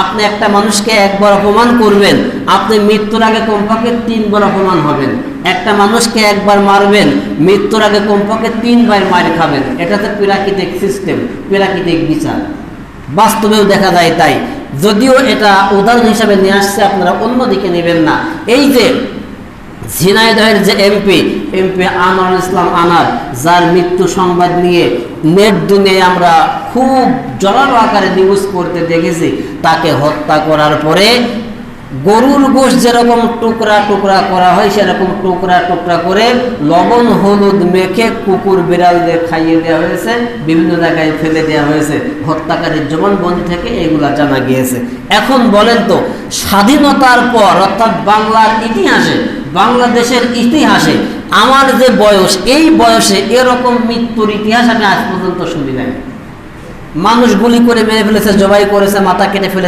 আপনি একটা মানুষকে একবার অপমান করবেন, আপনি মৃত্যুর আগে কমপক্ষে 3 বার অপমান হবেন। একটা মানুষকে একবার মারবেন, মৃত্যুর আগে কমপক্ষে 3 বার মার খাবেন। এটা তো প্রাকৃতিক সিস্টেম, প্রাকৃতিক বিচার, বাস্তবেও দেখা যায় তাই। যদিও এটা উদাহরণ হিসাবে নিয়ে আসছে, আপনারা অন্যদিকে নেবেন না। এই যে ঝিনাইদহের যে এমপি আনোয়ারুল ইসলাম আনার, যার মৃত্যু সংবাদ নিয়ে নেট দুনিয়ায় আমরা খুব জোরালো আকারে নিউজ করতে দেখেছি, তাকে হত্যা করার পরে গরুর গোশত যেরকম টুকরা টুকরা করা হয়, সেরকম টুকরা টুকরা করে লবণ হলুদ মেখে কুকুর বিড়ালদের খাইয়ে দেওয়া হয়েছে, বিভিন্ন জায়গায় ফেলে দেওয়া হয়েছে। হত্যাকারীর জবানবন্দি থেকে এগুলা জানা গিয়েছে। এখন বলেন তো, স্বাধীনতার পর অর্থাৎ বাংলার ইতিহাসে, বাংলাদেশের ইতিহাসে আমার যে বয়স, এই বয়সে এরকম মৃত্যুর ইতিহাস আমি আজ পর্যন্ত শুনি নাই। মানুষ গুলি করে মেরে ফেলেছে, জবাই করেছে, মাথা কেটে ফেলেছে।